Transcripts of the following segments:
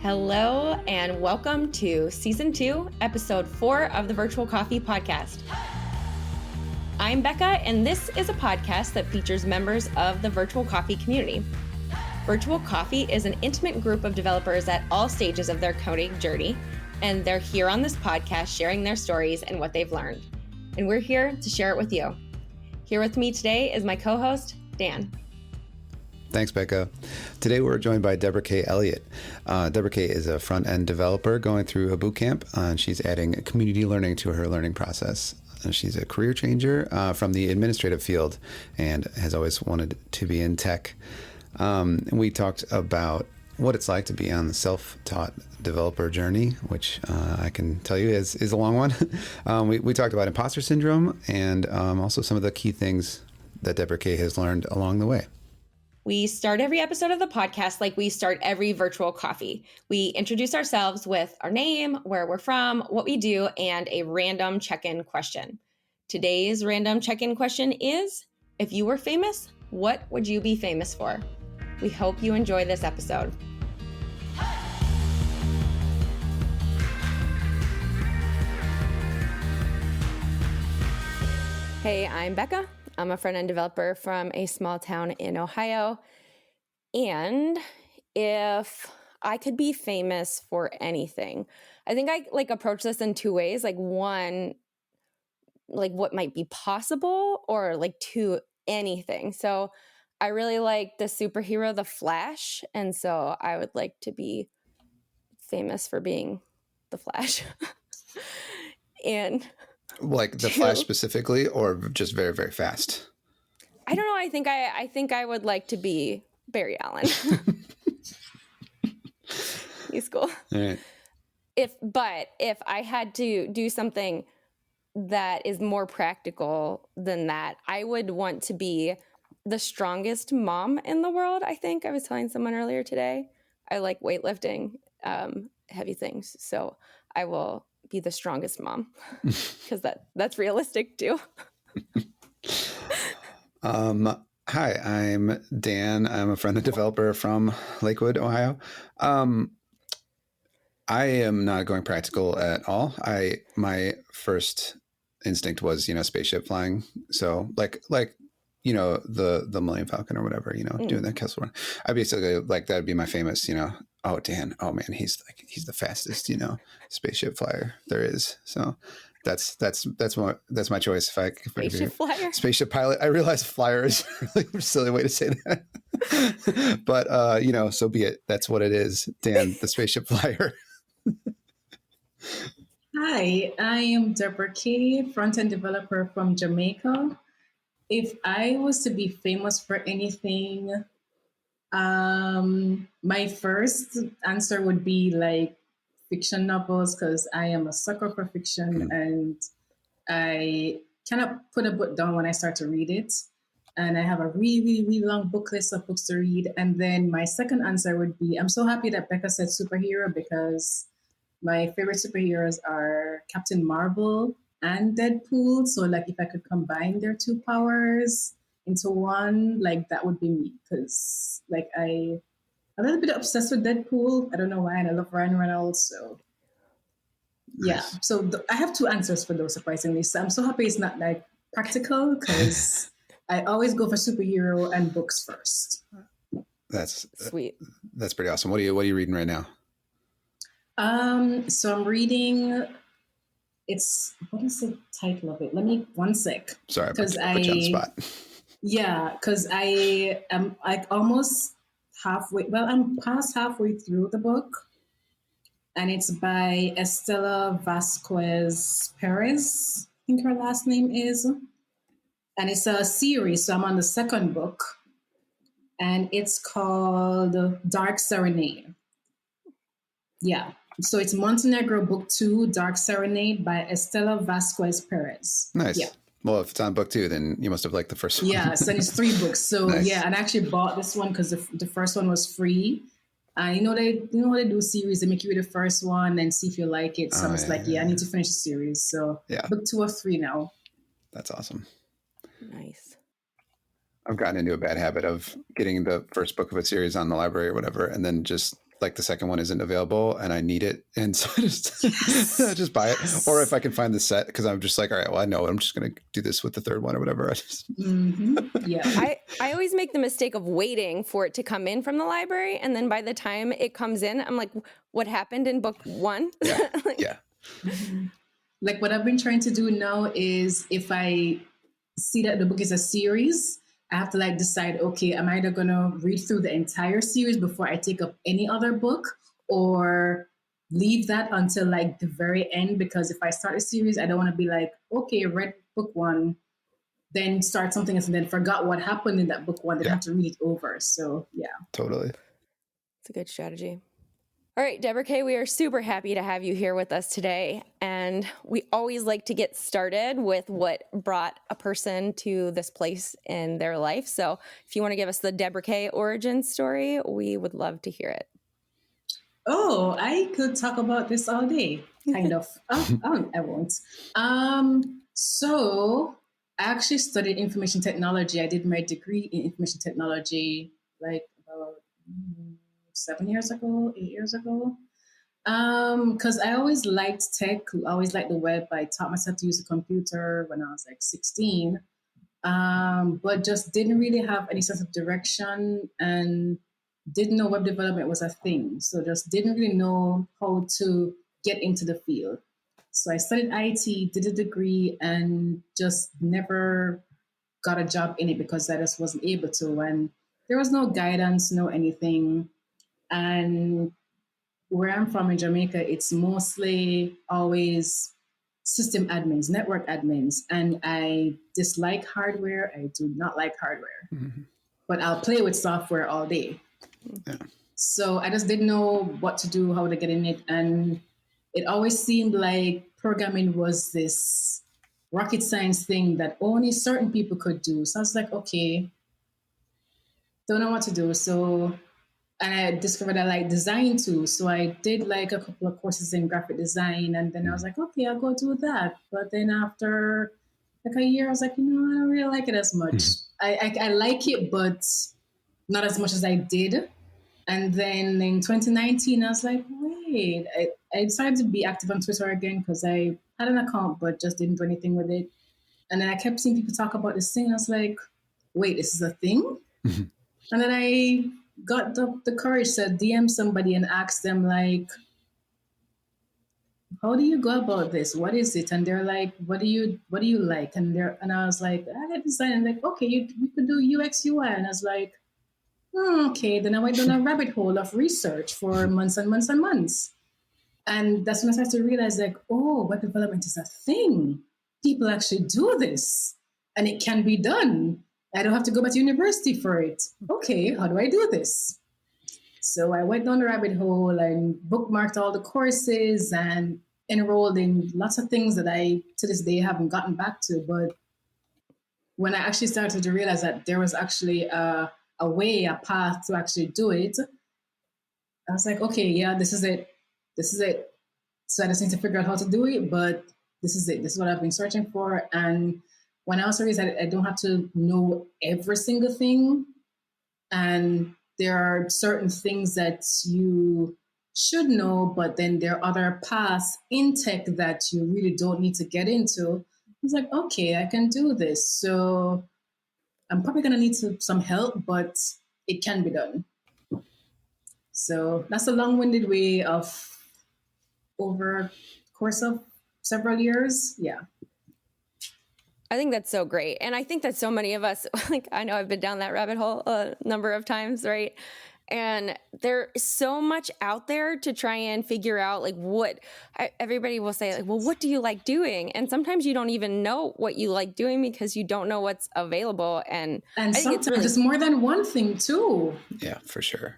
Hello and welcome to Season 2, Episode 4 of the Virtual Coffee Podcast. I'm Becca, and this is a podcast that features members of the Virtual Coffee community. Virtual Coffee is an intimate group of developers at all stages of their coding journey, and they're here on this podcast sharing their stories and what they've learned. And we're here to share it with you. Here with me today is my co-host, Dan. Thanks, Becca. Today we're joined by Debra-Kaye Elliott. Debra-Kaye is a front-end developer going through a bootcamp, and she's adding community learning to her learning process. She's a career changer from the administrative field and has always wanted to be in tech. We talked about what it's like to be on the self-taught developer journey, which I can tell you is a long one. We talked about imposter syndrome and also some of the key things that Debra-Kaye has learned along the way. We start every episode of the podcast like we start every virtual coffee. We introduce ourselves with our name, where we're from, what we do, and a random check-in question. Today's random check-in question is, if you were famous, what would you be famous for? We hope you enjoy this episode. Hey, I'm Becca. I'm a front-end developer from a small town in Ohio. And if I could be famous for anything, I think I approach this in two ways. One, what might be possible, or two, anything. So I really like the superhero, The Flash. And so I would like to be famous for being The Flash. And the Flash specifically, or just very, very fast? I don't know. I think I would like to be Barry Allen. He's cool. All right. If I had to do something that is more practical than that, I would want to be the strongest mom in the world. I think I was telling someone earlier today, I like weightlifting, heavy things. So I will be the strongest mom because that's realistic too. Hi, I'm Dan. I'm a front-end developer from Lakewood, Ohio. I am not going practical at all. My first instinct was, spaceship flying. So the Millennium Falcon or whatever, doing that Kessel Run. I basically that'd be my famous, oh, Dan, oh man, he's the fastest, spaceship flyer there is. So that's my choice. Spaceship flyer, spaceship pilot. I realize flyer is really a silly way to say that, but so be it. That's what it is. Dan, the spaceship flyer. Hi, I am Debra-Kaye, front-end developer from Jamaica. If I was to be famous for anything, my first answer would be fiction novels, because I am a sucker for fiction and I cannot put a book down when I start to read it. And I have a really, really, really long book list of books to read. And then my second answer would be, I'm so happy that Becca said superhero, because my favorite superheroes are Captain Marvel and Deadpool. So if I could combine their two powers into one, that would be me. Because I'm a little bit obsessed with Deadpool. I don't know why. And I love Ryan Reynolds. So yeah. Nice. So I have two answers for those, surprisingly. So I'm so happy it's not practical, because I always go for superhero and books first. That's sweet. That's pretty awesome. What are you reading right now? So I'm reading, what is the title of it? Let me, one sec. Sorry, because I put you on the spot. Yeah, because I am almost halfway, I'm past halfway through the book, and it's by Estela Vasquez Perez, I think her last name is, and it's a series, so I'm on the second book, and it's called Dark Serenade. Yeah. So it's Montenegro Book 2, Dark Serenade by Estela Vasquez Perez. Nice. Yeah. Well, if it's on book 2, then you must have liked the first one. Yeah, so it's 3 books. So nice. Yeah, and I actually bought this one because the first one was free. They do series. They make you read the first one and see if you like it. So I was I need to finish the series. So yeah, book 2 of 3 now. That's awesome. Nice. I've gotten into a bad habit of getting the first book of a series on the library or whatever, and then just like the second one isn't available and I need it. And so I just, Yes. I just buy it. Yes. Or if I can find the set, because I'm just like, all right, well, I know I'm just going to do this with the third one or whatever. Yeah. I always make the mistake of waiting for it to come in from the library. And then by the time it comes in, I'm like, what happened in book one? Yeah. Yeah. Like what I've been trying to do now is if I see that the book is a series, I have to like decide, okay, am I either going to read through the entire series before I take up any other book, or leave that until like the very end? Because if I start a series, I don't want to be like, okay, read book one, then start something else and then forgot what happened in that book one, then have to read it over. So yeah. Totally. It's a good strategy. All right, Debra-Kaye, we are super happy to have you here with us today. And we always like to get started with what brought a person to this place in their life. So if you want to give us the Debra-Kaye origin story, we would love to hear it. Oh, I could talk about this all day, kind of. I won't. So I actually studied information technology. I did my degree in information technology like about 7 years ago, 8 years ago. Because I always liked tech, I always liked the web. I taught myself to use a computer when I was like 16, but just didn't really have any sense of direction and didn't know web development was a thing. So just didn't really know how to get into the field. So I studied IT, did a degree, and just never got a job in it because I just wasn't able to. And there was no guidance, no anything. And where I'm from in Jamaica, it's mostly always system admins, network admins. And I dislike hardware. I do not like hardware, but I'll play with software all day. Yeah. So I just didn't know what to do, how to get in it. And it always seemed like programming was this rocket science thing that only certain people could do. So I was like, okay, don't know what to do. So, and I discovered I like design too. So I did like a couple of courses in graphic design. And then I was like, okay, I'll go do that. But then after like a year, I was like, I don't really like it as much. I like it, but not as much as I did. And then in 2019, I was like, wait, I decided to be active on Twitter again because I had an account, but just didn't do anything with it. And then I kept seeing people talk about this thing. And I was like, wait, this is a thing? And then I got the courage to DM somebody and ask them, like, how do you go about this? What is it? And they're like, what do you like? And I was like, I like design. And like, okay, you could do UX UI. And I was like, okay. Then I went down a rabbit hole of research for months and months and months. And that's when I started to realize, like, oh, web development is a thing. People actually do this and it can be done. I don't have to go back to university for it. Okay, how do I do this? So I went down the rabbit hole and bookmarked all the courses and enrolled in lots of things that I, to this day, haven't gotten back to. But when I actually started to realize that there was actually a way, a path to actually do it, I was like, okay, yeah, this is it. This is it. So I just need to figure out how to do it, but this is it. This is what I've been searching for. And when I also realized I don't have to know every single thing, and there are certain things that you should know, but then there are other paths in tech that you really don't need to get into. I was like, okay, I can do this. So I'm probably going to need some help, but it can be done. So that's a long-winded way of over a course of several years. Yeah. I think that's so great. And I think that so many of us, like, I know I've been down that rabbit hole a number of times, right? And there is so much out there to try and figure out, like, everybody will say, like, well, what do you like doing? And sometimes you don't even know what you like doing because you don't know what's available. And I think sometimes it's more than one thing too. Yeah, for sure.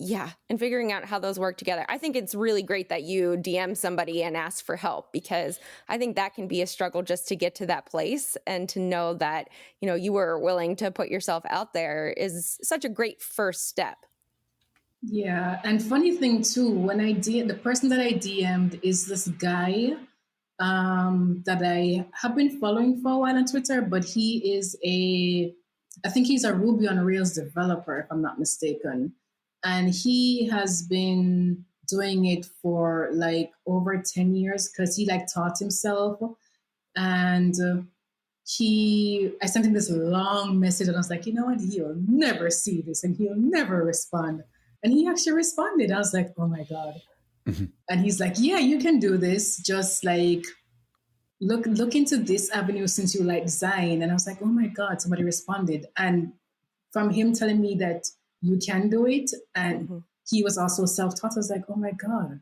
Yeah. And figuring out how those work together. I think it's really great that you DM somebody and ask for help, because I think that can be a struggle just to get to that place, and to know that, you know, you were willing to put yourself out there is such a great first step. Yeah. And funny thing too, when the person that I DM'd is this guy that I have been following for a while on Twitter, but I think he's a Ruby on Rails developer, if I'm not mistaken. And he has been doing it for like over 10 years because he like taught himself. And I sent him this long message and I was like, you know what? He'll never see this and he'll never respond. And he actually responded. I was like, oh my God. Mm-hmm. And he's like, yeah, you can do this. Just like, look into this avenue since you like design. And I was like, oh my God, somebody responded. And from him telling me that you can do it, and he was also self-taught, I was like, oh my God,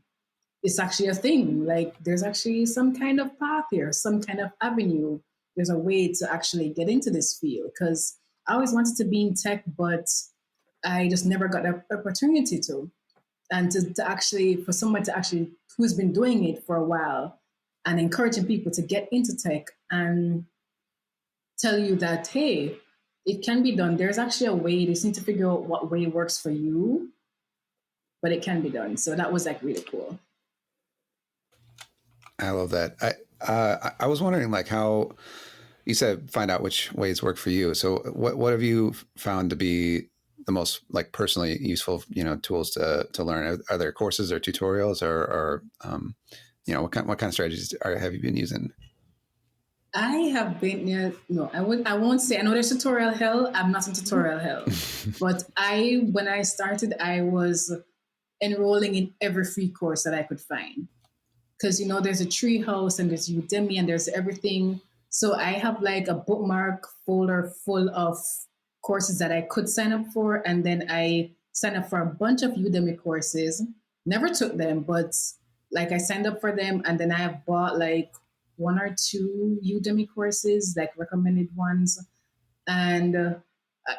it's actually a thing. Like there's actually some kind of path here, some kind of avenue. There's a way to actually get into this field, because I always wanted to be in tech, but I just never got the opportunity to. And to actually, for someone to actually, who's been doing it for a while and encouraging people to get into tech and tell you that, hey, it can be done. There's actually a way. You just need to figure out what way works for you, but it can be done. So that was like really cool. I love that. I was wondering, like, how you said find out which ways work for you. So what have you found to be the most like personally useful, tools to learn? Are there courses or tutorials or what kind of strategies have you been using? I have been, I won't say, I know there's tutorial hell. I'm not in tutorial hell, but when I started, I was enrolling in every free course that I could find. Because, there's a Treehouse and there's Udemy and there's everything. So I have like a bookmark folder full of courses that I could sign up for. And then I signed up for a bunch of Udemy courses, never took them, but like I signed up for them. And then I have bought like 1 or 2 Udemy courses, like recommended ones. And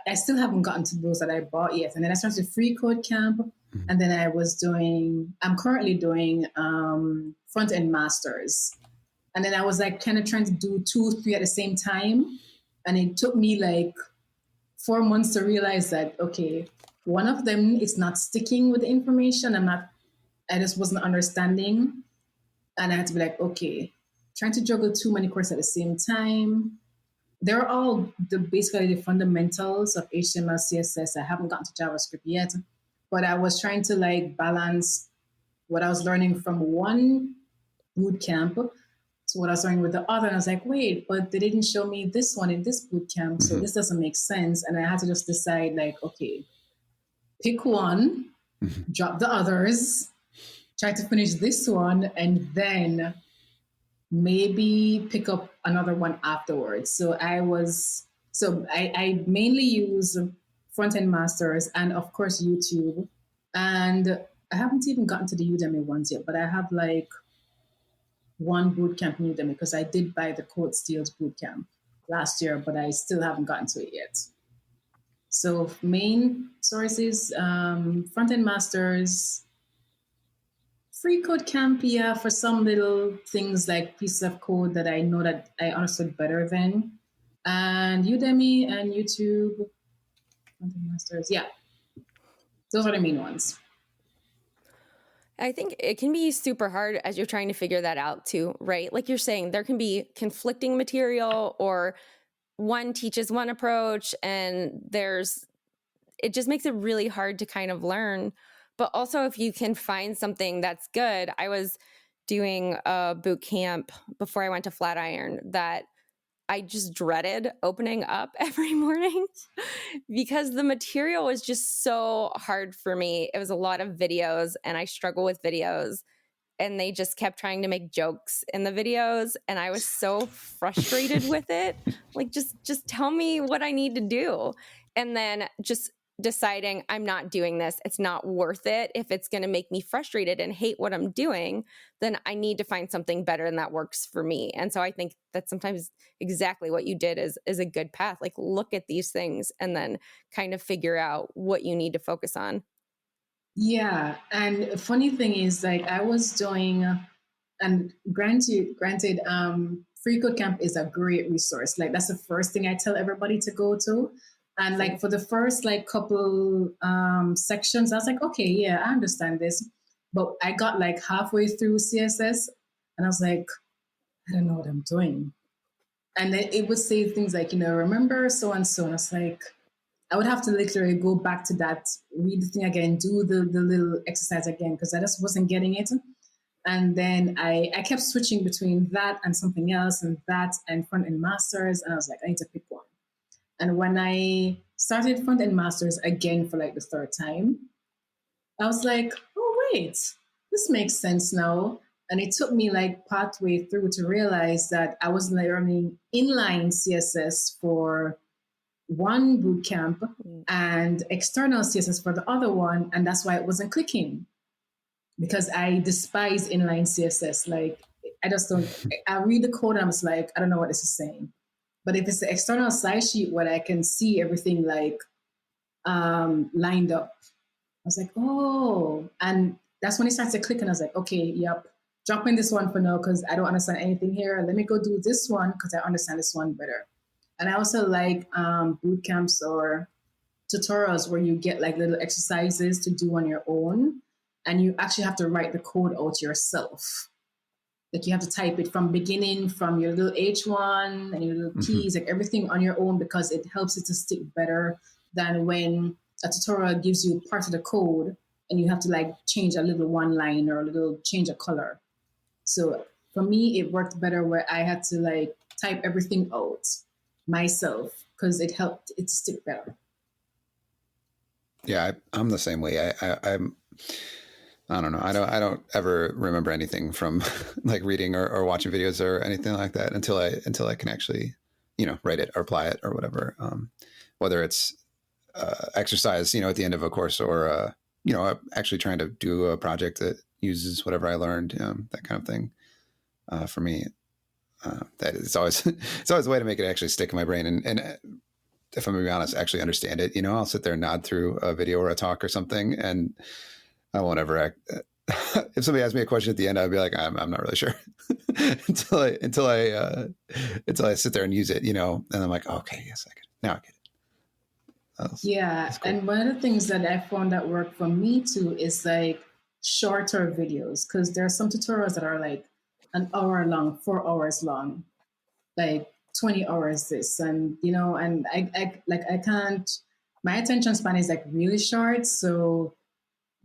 I still haven't gotten to those that I bought yet. And then I started Free Code Camp. And then I'm currently doing Frontend Masters. And then I was like kind of trying to do 2, 3 at the same time. And it took me like 4 months to realize that, okay, one of them is not sticking with the information. I just wasn't understanding. And I had to be like, okay, trying to juggle too many courses at the same time. They're all basically the fundamentals of HTML, CSS. I haven't gotten to JavaScript yet, but I was trying to like balance what I was learning from one bootcamp to what I was learning with the other. And I was like, wait, but they didn't show me this one in this bootcamp, so this doesn't make sense. And I had to just decide like, okay, pick one, drop the others, try to finish this one, and then maybe pick up another one afterwards. So I mainly use Frontend Masters and of course YouTube. And I haven't even gotten to the Udemy ones yet, but I have like one bootcamp in Udemy because I did buy the Code Steals bootcamp last year, but I still haven't gotten to it yet. So main sources, Frontend Masters, Free Code Camp, yeah, for some little things like pieces of code that I know that I understood better than. And Udemy and YouTube, Frontend Masters, yeah. Those are the main ones. I think it can be super hard as you're trying to figure that out too, right? Like you're saying, there can be conflicting material, or one teaches one approach and it just makes it really hard to kind of learn. But also if you can find something that's good, I was doing a boot camp before I went to Flatiron that I just dreaded opening up every morning because the material was just so hard for me. It was a lot of videos and I struggle with videos, and they just kept trying to make jokes in the videos. And I was so frustrated with it. Like, just tell me what I need to do. And then just deciding I'm not doing this. It's not worth it. If it's going to make me frustrated and hate what I'm doing, then I need to find something better and that works for me. And so I think that sometimes exactly what you did is a good path. Like, look at these things and then kind of figure out what you need to focus on. Yeah. And the funny thing is, like, I was doing, and granted, Free Code Camp is a great resource. Like, that's the first thing I tell everybody to go to. And like for the first like couple sections, I was like, okay, yeah, I understand this. But I got like halfway through CSS and I was like, I don't know what I'm doing. And then it would say things like, remember so and so. And I was like, I would have to literally go back to that, read the thing again, do the little exercise again, because I just wasn't getting it. And then I kept switching between that and something else and that and front end masters. And I was like, I need to pick one. And when I started front end masters again for like the third time, I was like, oh, wait, this makes sense now. And it took me like pathway through to realize that I was learning inline CSS for one bootcamp and external CSS for the other one. And that's why it wasn't clicking, because I despise inline CSS. Like, I just don't, I read the code and I'm just like, I don't know what this is saying. But if it's the external side sheet where I can see everything like lined up, I was like, oh. And that's when it started to click and I was like, okay, yep, drop in this one for now because I don't understand anything here. Let me go do this one because I understand this one better. And I also like boot camps or tutorials where you get like little exercises to do on your own and you actually have to write the code out yourself. Like you have to type it from beginning, from your little H1 and your little keys, like everything on your own, because it helps it to stick better than when a tutorial gives you part of the code and you have to like change a little one line or a little change a color. So for me, it worked better where I had to like type everything out myself because it helped it to stick better. Yeah, I'm the same way. I don't know. I don't ever remember anything from like reading or watching videos or anything like that until I can actually, write it or apply it or whatever. Whether it's exercise, at the end of a course or, actually trying to do a project that uses whatever I learned, that kind of thing. For me, that it's always a way to make it actually stick in my brain. And if I'm going to be honest, actually understand it. I'll sit there and nod through a video or a talk or something, and I won't ever act. If somebody asks me a question at the end, I'd be like, I'm not really sure until I sit there and use it, and I'm like, oh, okay, yes, I get it. Now I get it. That's cool. And one of the things that I found that worked for me too is like shorter videos, because there are some tutorials that are like an hour long, 4 hours long, like 20 hours this, and and I can't. My attention span is like really short, so.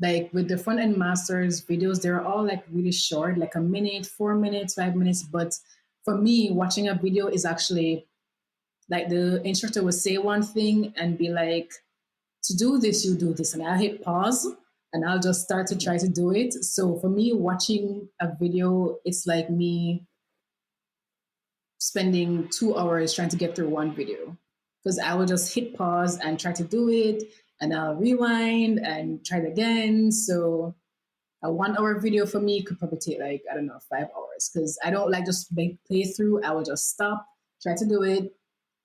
Like with the front end masters videos, they're all like really short, like a minute, 4 minutes, 5 minutes. But for me, watching a video is actually like the instructor will say one thing and be like, to do this, you do this. And I'll hit pause and I'll just start to try to do it. So for me, watching a video, it's like me spending 2 hours trying to get through one video, because I will just hit pause and try to do it. And I'll rewind and try it again. So a 1 hour video for me could probably take like, 5 hours, because I don't like just play through. I will just stop, try to do it.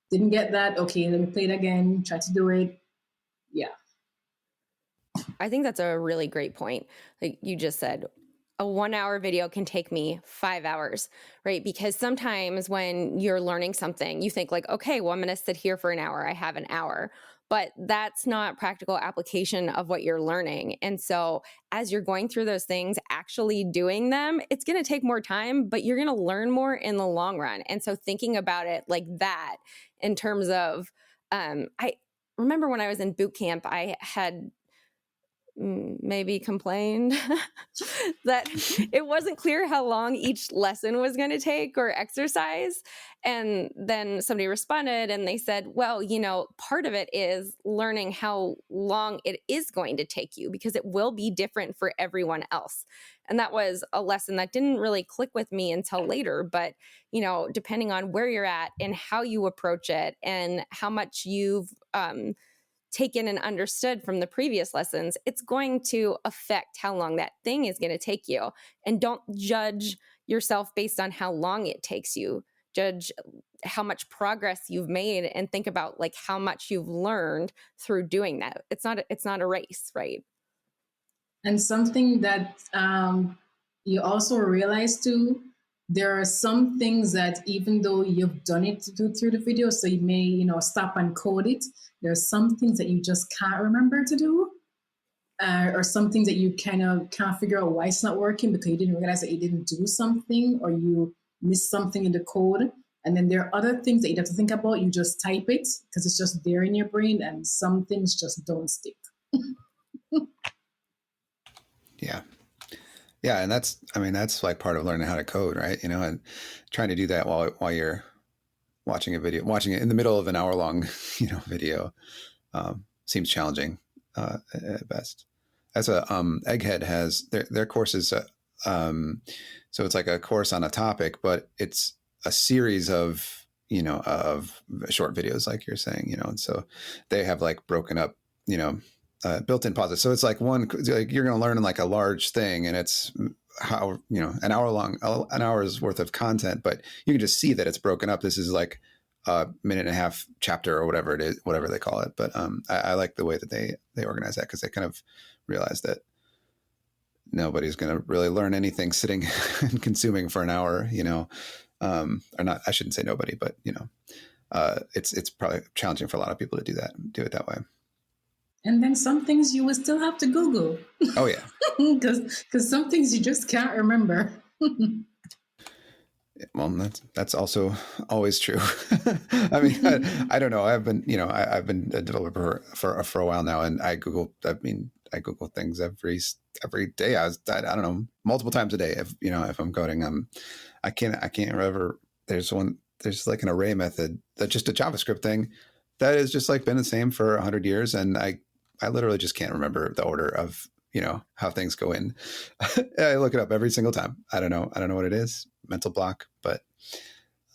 Didn't get that. Okay, let me play it again, try to do it. Yeah. I think that's a really great point. Like you just said, a 1 hour video can take me 5 hours, right? Because sometimes when you're learning something, you think like, okay, well, I'm going to sit here for an hour. I have an hour. But that's not practical application of what you're learning. And so as you're going through those things, actually doing them, it's going to take more time, but you're going to learn more in the long run. And so thinking about it like that in terms of, I remember when I was in boot camp, I had maybe complained that it wasn't clear how long each lesson was going to take or exercise. And then somebody responded and they said, well, part of it is learning how long it is going to take you, because it will be different for everyone else. And that was a lesson that didn't really click with me until later. But, depending on where you're at and how you approach it and how much you've taken and understood from the previous lessons, it's going to affect how long that thing is going to take you. And don't judge yourself based on how long it takes you. Judge how much progress you've made and think about like how much you've learned through doing that. It's not a race, right? And something that you also realize too, there are some things that even though you've done it through the video, so you may, stop and code it, there are some things that you just can't remember to do, or some things that you kind of can't figure out why it's not working because you didn't realize that you didn't do something or you missed something in the code. And then there are other things that you have to think about. You just type it because it's just there in your brain, and some things just don't stick. Yeah. Yeah. And that's like part of learning how to code, right? And trying to do that while you're watching it in the middle of an hour-long, video, seems challenging at best. As a Egghead has their courses, so it's like a course on a topic, but it's a series of of short videos, like you're saying, and so they have like broken up, built-in pauses. So it's like like you're going to learn like a large thing, and it's how an hour's worth of content, but you can just see that it's broken up. This is like a minute and a half chapter or whatever it is, whatever they call it. But I like the way that they organize that, because they kind of realize that nobody's going to really learn anything sitting and consuming for an hour, or not. I shouldn't say nobody, but it's probably challenging for a lot of people to do it that way. And then some things you will still have to Google. Oh yeah, because some things you just can't remember. Well, that's also always true. I mean, I don't know. I've been a developer for a while now, and I Google things every day. I don't know, multiple times a day. If I'm coding, I can't remember. There's like an array method, that's just a JavaScript thing that has just like been the same for 100 years, and I literally just can't remember the order of how things go in. I look it up every single time. I don't know what it is. Mental block, but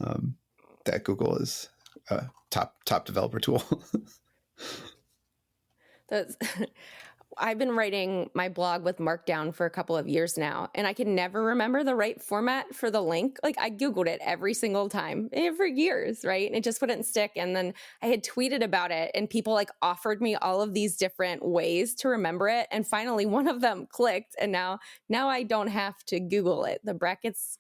that Google is a top developer tool. I've been writing my blog with Markdown for a couple of years now, and I can never remember the right format for the link. Like, I Googled it every single time for years, right? And it just wouldn't stick. And then I had tweeted about it, and people like offered me all of these different ways to remember it. And finally, one of them clicked, and now I don't have to Google it. The brackets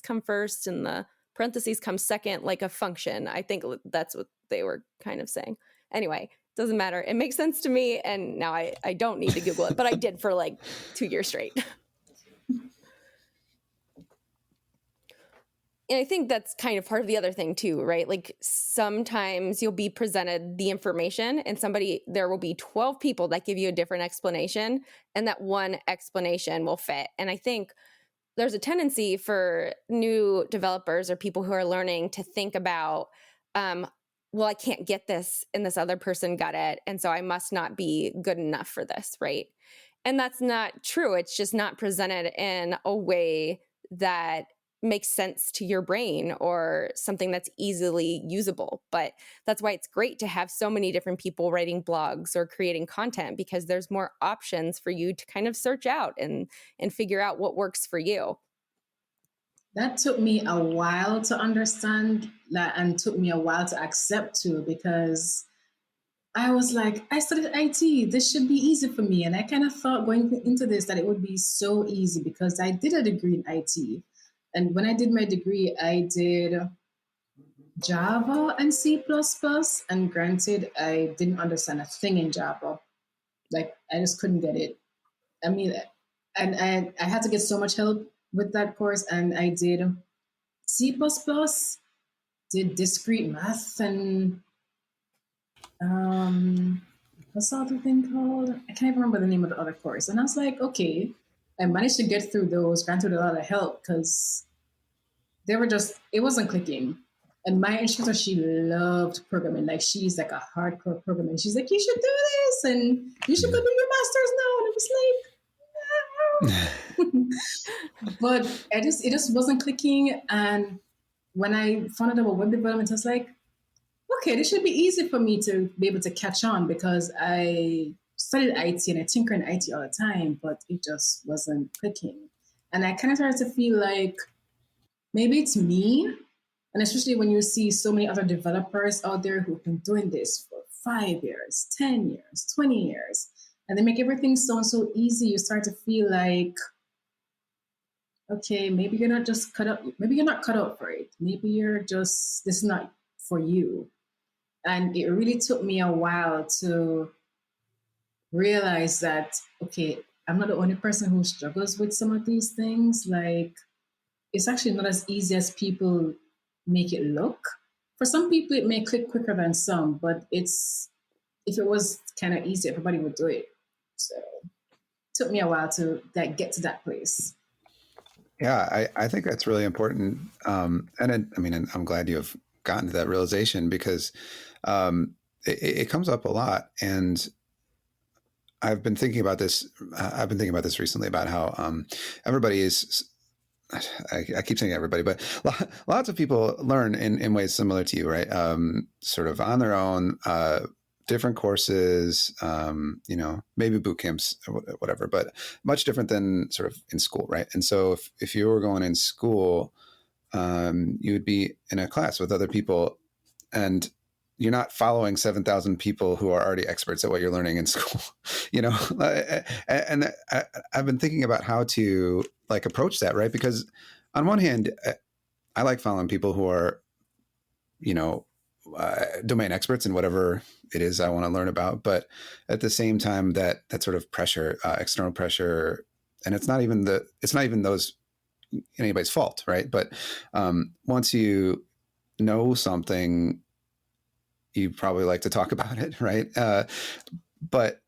come first, and the parentheses come second, like a function. I think that's what they were kind of saying. Anyway, doesn't matter. It makes sense to me, and now I don't need to Google it, but I did for like 2 years straight. And I think that's kind of part of the other thing too, right? Like, sometimes you'll be presented the information, and there will be 12 people that give you a different explanation, and that one explanation will fit. And I think there's a tendency for new developers or people who are learning to think about, well, I can't get this, and this other person got it, and so I must not be good enough for this, right? And that's not true. It's just not presented in a way that makes sense to your brain or something that's easily usable. But that's why it's great to have so many different people writing blogs or creating content, because there's more options for you to kind of search out and figure out what works for you. That took me a while to understand that, and took me a while to accept too, because I was like, I studied IT. This should be easy for me. And I kind of thought going into this that it would be so easy, because I did a degree in IT. And when I did my degree, I did Java and C++. And granted, I didn't understand a thing in Java. Like, I just couldn't get it. I mean, and I had to get so much help with that course. And I did C++, did discrete math, and what's the other thing called? I can't even remember the name of the other course. And I was like, okay, I managed to get through those, granted a lot of help, because it wasn't clicking. And my instructor, she loved programming. Like, she's like a hardcore programmer. She's like, you should do this, and you should go do your master's now. And I was like, no. But it just wasn't clicking. And when I found out about web development, I was like, okay, this should be easy for me to be able to catch on, because I studied IT and I tinker in IT all the time, but it just wasn't clicking. And I kind of started to feel like maybe it's me. And especially when you see so many other developers out there who've been doing this for 5 years, 10 years, 20 years, and they make everything sound so easy, you start to feel like, okay, maybe you're not cut out for it. Maybe this is not for you. And it really took me a while to realize that, okay, I'm not the only person who struggles with some of these things. Like, it's actually not as easy as people make it look. For some people, it may click quicker than some, but if it was kind of easy, everybody would do it. So it took me a while to get to that place. Yeah, I think that's really important. And I'm glad you have gotten to that realization, because it comes up a lot. And I've been thinking about this. I've been thinking about this recently, about how everybody is. I keep saying everybody, but lots of people learn in ways similar to you, right? Sort of on their own, different courses, maybe boot camps or whatever, but much different than sort of in school, right? And so if you were going in school, you would be in a class with other people, and you're not following 7,000 people who are already experts at what you're learning in school, and I've been thinking about how to approach that, right? Because on one hand, I like following people who are, domain experts in whatever it is I want to learn about. But at the same time, that sort of pressure, external pressure, and it's not even those anybody's fault, right? But once you know something, you probably like to talk about it, right? But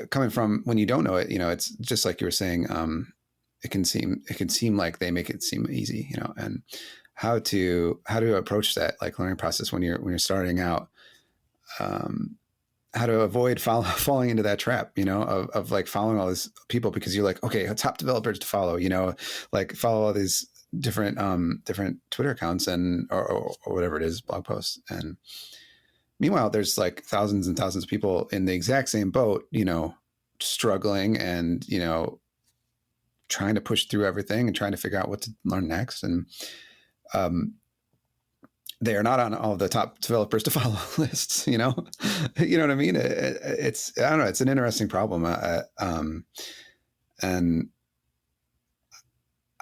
coming from when you don't know it, it's just like you were saying. It can seem like they make it seem easy, and how to approach that learning process when you're starting out. How to avoid falling into that trap, of following all these people because you're like, okay, top developers to follow, follow all these different Twitter accounts or whatever it is, blog posts. And meanwhile, there's thousands and thousands of people in the exact same boat, struggling and, trying to push through everything and trying to figure out what to learn next. And they are not on all the top developers to follow lists, you know what I mean? It's, I don't know, it's an interesting problem. And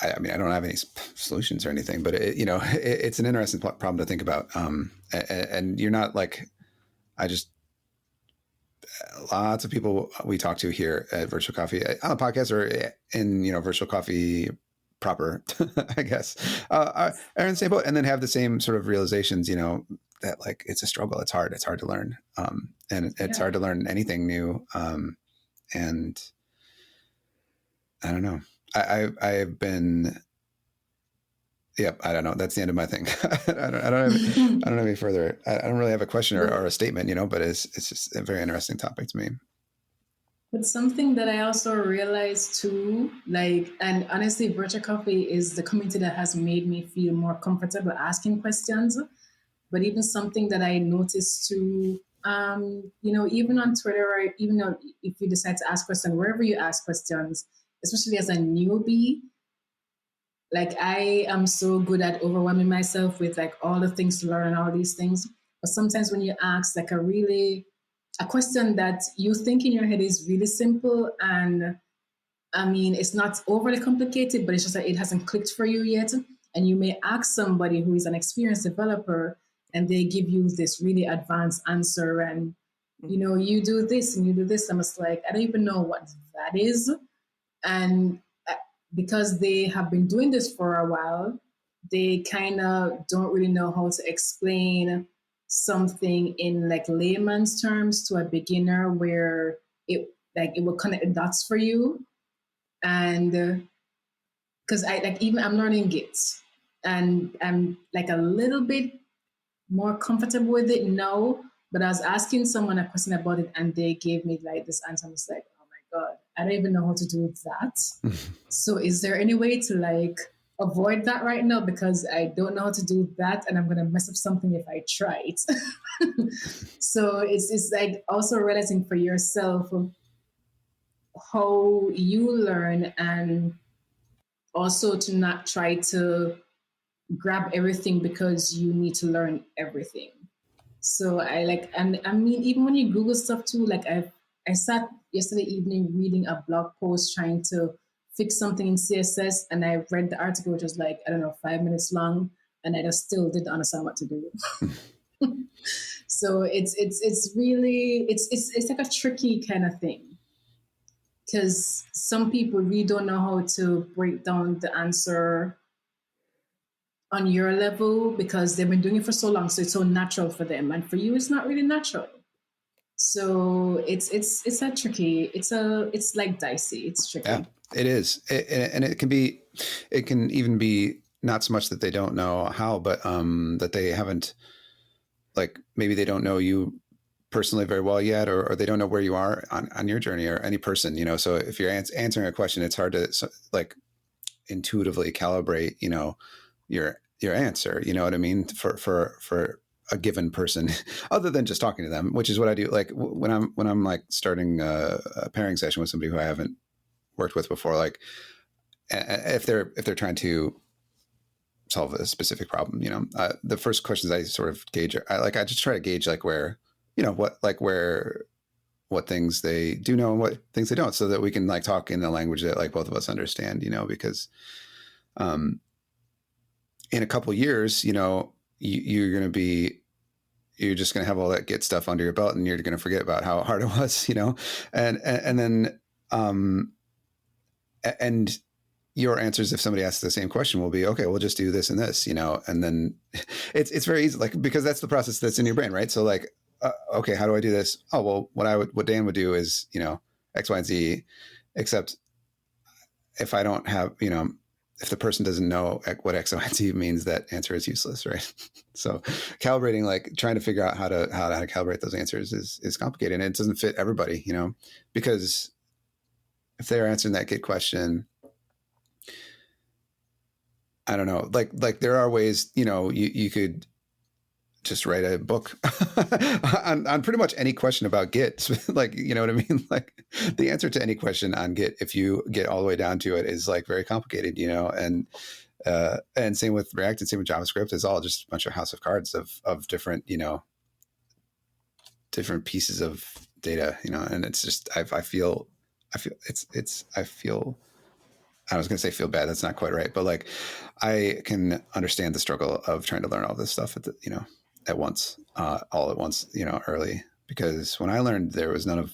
I mean, I don't have any solutions or anything, but it's an interesting problem to think about. And you're not lots of people we talk to here at Virtual Coffee on the podcast or in, Virtual Coffee proper, I guess, are in the same boat, and then have the same sort of realizations, that it's a struggle. It's hard to learn. And it's hard to learn anything new. And I don't know. I've been, I don't know. That's the end of my thing. I don't have any further. I don't really have a question or a statement, but it's just a very interesting topic to me. But something that I also realized too, and honestly, Virtual Coffee is the community that has made me feel more comfortable asking questions. But even something that I noticed too, even on Twitter, or even though if you decide to ask questions, wherever you ask questions, especially as a newbie, I am so good at overwhelming myself with all the things to learn and all these things. But sometimes when you ask a question that you think in your head is really simple, and I mean, it's not overly complicated, but it's just that it hasn't clicked for you yet. And you may ask somebody who is an experienced developer, and they give you this really advanced answer, and you do this and you do this. I'm just I don't even know what that is. And because they have been doing this for a while, they kind of don't really know how to explain something in layman's terms to a beginner, where it will connect the dots for you. And because I'm learning Git, and I'm a little bit more comfortable with it now. But I was asking someone a question about it, and they gave me this answer. I was like, oh my God, I don't even know how to do that. So is there any way to avoid that right now? Because I don't know how to do that, and I'm going to mess up something if I try it. So it's also realizing for yourself how you learn, and also to not try to grab everything because you need to learn everything. So and I mean, even when you Google stuff too, I sat yesterday evening reading a blog post trying to fix something in CSS, and I read the article, which was 5 minutes long, and I just still didn't understand what to do. So it's really it's a tricky kind of thing, because some people really don't know how to break down the answer on your level because they've been doing it for so long, so it's so natural for them, and for you, it's not really natural. So it's a tricky. It's like dicey. It's tricky. Yeah, it is, and it can even be not so much that they don't know how, but that they haven't, like maybe they don't know you personally very well yet, or they don't know where you are on your journey, or any person, you know. So if you're answering a question, it's hard to like intuitively calibrate, you know, your answer, you know what I mean, for a given person, other than just talking to them, which is what I do. Like when I'm like starting a pairing session with somebody who I haven't worked with before, like if they're trying to solve a specific problem, you know, the first questions I sort of gauge, I just try to gauge like where, you know, what things they do know and what things they don't, so that we can like talk in a language that like both of us understand, you know, because in a couple years, you know, you're just going to have all that Git stuff under your belt, and you're going to forget about how hard it was, you know, and then and your answers, if somebody asks the same question, will be, okay, we'll just do this and this, you know, and then it's very easy, like, because that's the process that's in your brain, right? So like, okay, how do I do this? Oh, well, what Dan would do is, you know, X, Y, and Z, except if I don't have, you know, if the person doesn't know what X, Y, and Z means, that answer is useless, right? So calibrating, like trying to figure out how to calibrate those answers is complicated, and it doesn't fit everybody, you know, because if they're answering that Git question, I don't know, like there are ways, you know, you could just write a book on pretty much any question about Git. Like, you know what I mean? Like the answer to any question on Git, if you get all the way down to it, is like very complicated, you know, and same with React and same with JavaScript, is all just a bunch of house of cards of different, you know, different pieces of data, you know, and it's just, I was going to say feel bad. That's not quite right. But like, I can understand the struggle of trying to learn all this stuff at once, all at once, you know, early, because when I learned, there was none of,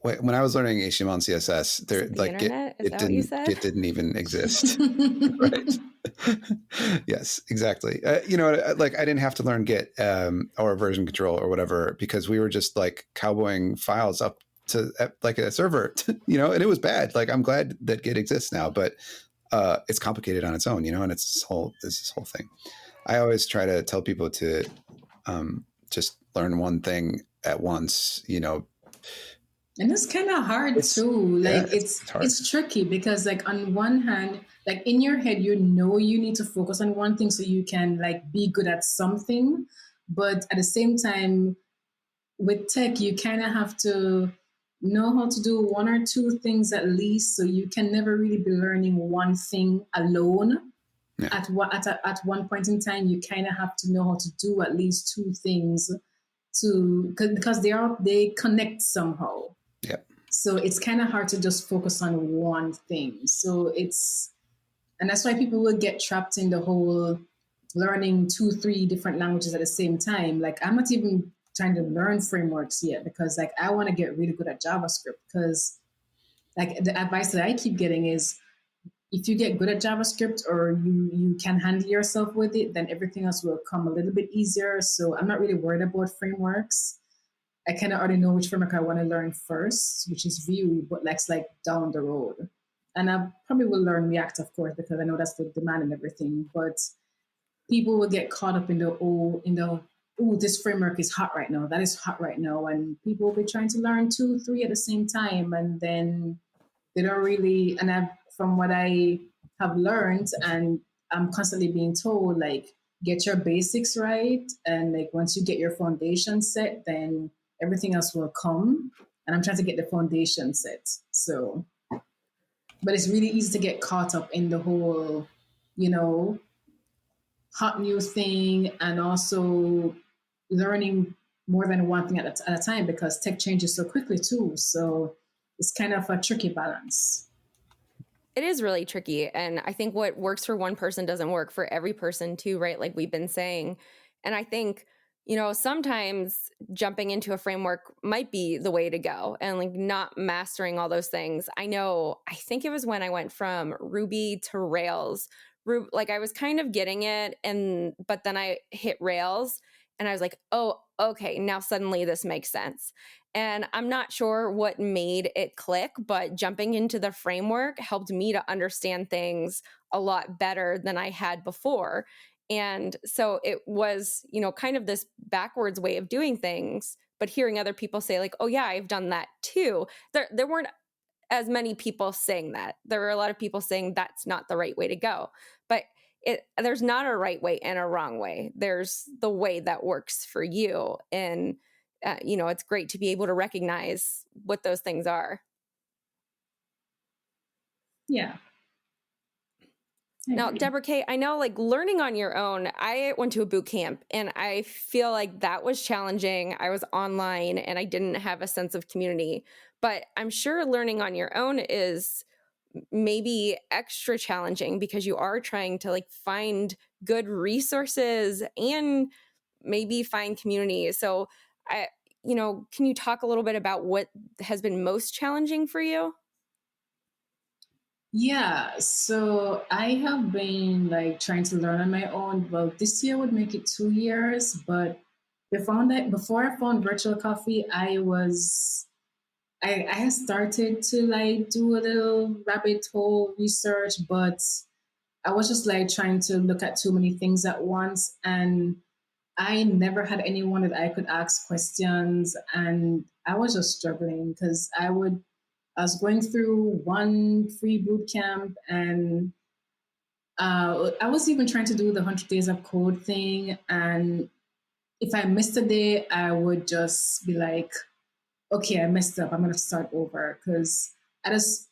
when I was learning HTML and CSS, there, like Git didn't even exist. Right. Yes, exactly. You know, like I didn't have to learn Git or version control or whatever, because we were just like cowboying files up to like a server, you know, and it was bad. Like I'm glad that Git exists now, but it's complicated on its own, you know, and it's this whole thing. I always try to tell people to just learn one thing at once, you know. And it's kind of hard too. Like it's tricky because like on one hand, like in your head, you know, you need to focus on one thing so you can like be good at something. But at the same time, with tech, you kind of have to know how to do one or two things at least. So you can never really be learning one thing alone. Yeah. At one point in time, you kind of have to know how to do at least two things because they connect somehow. Yeah. So it's kind of hard to just focus on one thing. So and that's why people will get trapped in the whole learning 2-3 different languages at the same time. Like I'm not even trying to learn frameworks yet, because like I want to get really good at JavaScript, because like the advice that I keep getting is, if you get good at JavaScript or you can handle yourself with it, then everything else will come a little bit easier. So I'm not really worried about frameworks. I kind of already know which framework I want to learn first, which is Vue, but that's like down the road. And I probably will learn React, of course, because I know that's the demand and everything. But people will get caught up in this framework is hot right now. That is hot right now. And people will be trying to learn 2-3 at the same time. And then they don't really, and from what I have learned, and I'm constantly being told, like, get your basics right. And like, once you get your foundation set, then everything else will come. And I'm trying to get the foundation set. So, but it's really easy to get caught up in the whole, you know, hot new thing, and also learning more than one thing at a time, because tech changes so quickly too. So it's kind of a tricky balance. It is really tricky. And I think what works for one person doesn't work for every person too, right? Like we've been saying. And I think, you know, sometimes jumping into a framework might be the way to go, and like not mastering all those things. I think it was when I went from Ruby to Rails like I was kind of getting it, but then I hit Rails and I was like, oh, okay, now suddenly this makes sense. And I'm not sure what made it click, but jumping into the framework helped me to understand things a lot better than I had before. And so it was, kind of this backwards way of doing things, but hearing other people say like, oh yeah, I've done that too. There weren't as many people saying that. There were a lot of people saying that's not the right way to go. But there's not a right way and a wrong way. There's the way that works for you. And, it's great to be able to recognize what those things are. Yeah. Now, Debra-Kaye, I know like learning on your own, I went to a boot camp and I feel like that was challenging. I was online and I didn't have a sense of community, but I'm sure learning on your own is maybe extra challenging because you are trying to like find good resources and maybe find community. So can you talk a little bit about what has been most challenging for you? Yeah, so I have been like trying to learn on my own. Well, this year would make it 2 years, but before I found virtual coffee, I had started to like do a little rabbit hole research, but I was just like trying to look at too many things at once, and I never had anyone that I could ask questions, and I was just struggling because I was going through one free boot camp, and I was even trying to do the 100 days of code thing. And if I missed a day, I would just be like, okay, I messed up. I'm going to start over because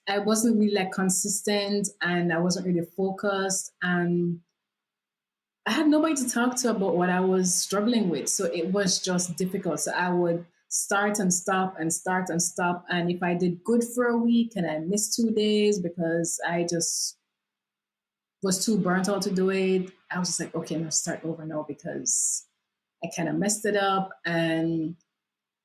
I wasn't really like consistent and I wasn't really focused. And I had nobody to talk to about what I was struggling with. So it was just difficult. So I would start and stop and start and stop. And if I did good for a week and I missed 2 days because I just was too burnt out to do it, I was just like, okay, I'm going to start over now because I kind of messed it up and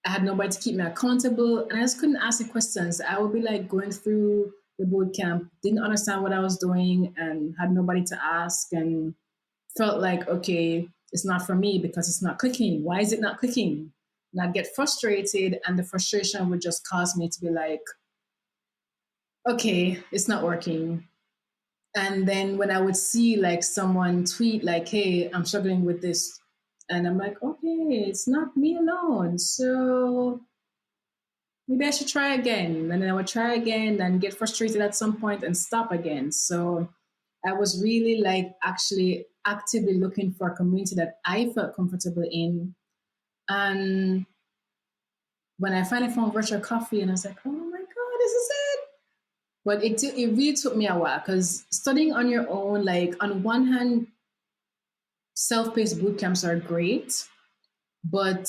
I had nobody to keep me accountable. And I just couldn't ask the questions. I would be like going through the boot camp, didn't understand what I was doing and had nobody to ask, and felt like, okay, it's not for me because it's not clicking. Why is it not clicking? And I'd get frustrated, and the frustration would just cause me to be like, okay, it's not working. And then when I would see like someone tweet like, hey, I'm struggling with this, and I'm like, okay, it's not me alone. So maybe I should try again. And then I would try again and get frustrated at some point and stop again. So I was really like actually actively looking for a community that I felt comfortable in. And when I finally found virtual coffee, and I was like, oh my God, this is it. But it really took me a while because studying on your own, like on one hand, self-paced boot camps are great, but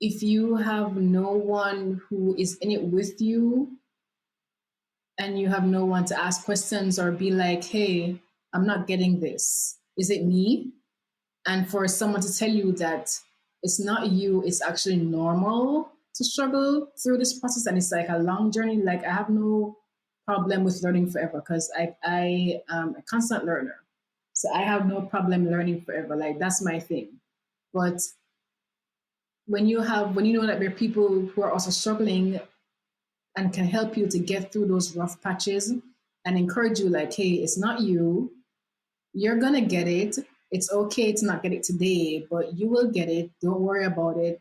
if you have no one who is in it with you and you have no one to ask questions or be like, hey, I'm not getting this. Is it me? And for someone to tell you that it's not you, it's actually normal to struggle through this process. And it's like a long journey. Like I have no problem with learning forever because I am a constant learner. So I have no problem learning forever. Like that's my thing. But when you know that there are people who are also struggling and can help you to get through those rough patches and encourage you like, hey, it's not you. You're going to get it. It's okay to not get it today, but you will get it. Don't worry about it.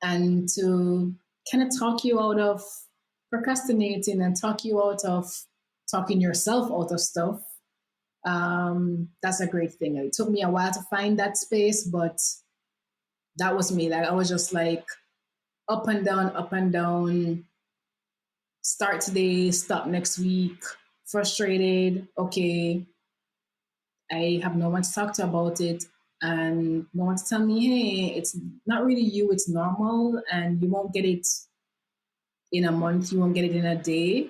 And to kind of talk you out of procrastinating and talk you out of talking yourself out of stuff. That's a great thing. It took me a while to find that space, but that was me. Like I was just like up and down, start today, stop next week, frustrated. Okay, I have no one to talk to about it and no one to tell me, hey, it's not really you, it's normal and you won't get it in a month, you won't get it in a day.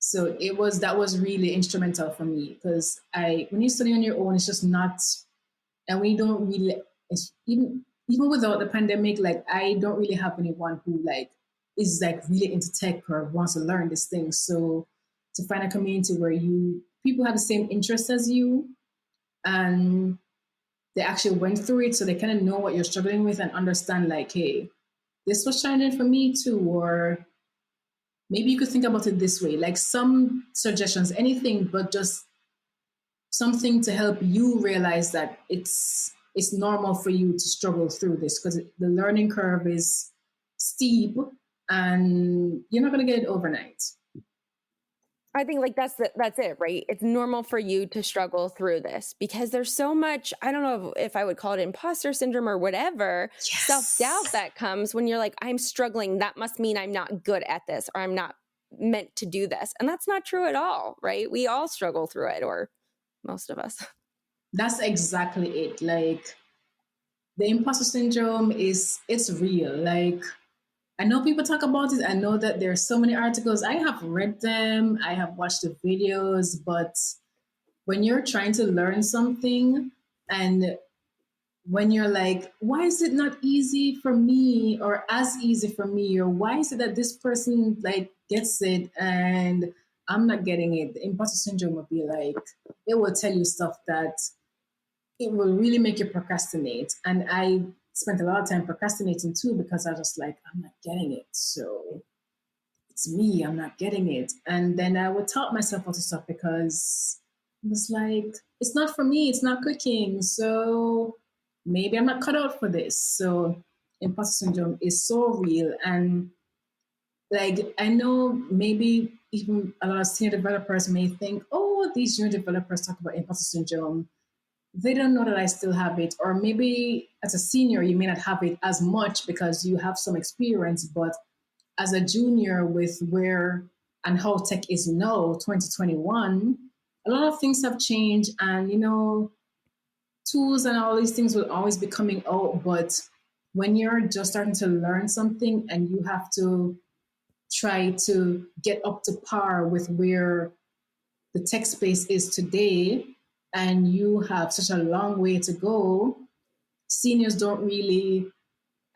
So that was really instrumental for me because when you study on your own, it's just not, and we don't really, even without the pandemic, like I don't really have anyone who like is like really into tech or wants to learn this thing. So to find a community where people have the same interests as you and they actually went through it, so they kind of know what you're struggling with and understand, like, hey, this was shining for me too, or maybe you could think about it this way, like some suggestions, anything, but just something to help you realize that it's normal for you to struggle through this because the learning curve is steep and you're not going to get it overnight. I think like that's it, right? It's normal for you to struggle through this because there's so much, I don't know if I would call it imposter syndrome or whatever, Yes. self-doubt that comes when you're like, I'm struggling. That must mean I'm not good at this or I'm not meant to do this. And that's not true at all, right? We all struggle through it, or most of us. That's exactly it. Like the imposter syndrome it's real. Like I know people talk about it. I know that there are so many articles. I have read them. I have watched the videos, but when you're trying to learn something and when you're like, why is it not easy for me or as easy for me? Or why is it that this person like gets it and I'm not getting it? The imposter syndrome would be like, it will tell you stuff that it will really make you procrastinate. And I spent a lot of time procrastinating too because I was just like, I'm not getting it. So it's me, I'm not getting it. And then I would talk myself out of stuff because it was like, it's not for me, it's not clicking. So maybe I'm not cut out for this. So imposter syndrome is so real. And like, I know maybe even a lot of senior developers may think, oh, these junior developers talk about imposter syndrome. They don't know that I still have it. Or maybe as a senior, you may not have it as much because you have some experience, but as a junior with where and how tech is now, 2021, a lot of things have changed and, you know, tools and all these things will always be coming out. But when you're just starting to learn something and you have to try to get up to par with where the tech space is today, and you have such a long way to go, seniors don't really,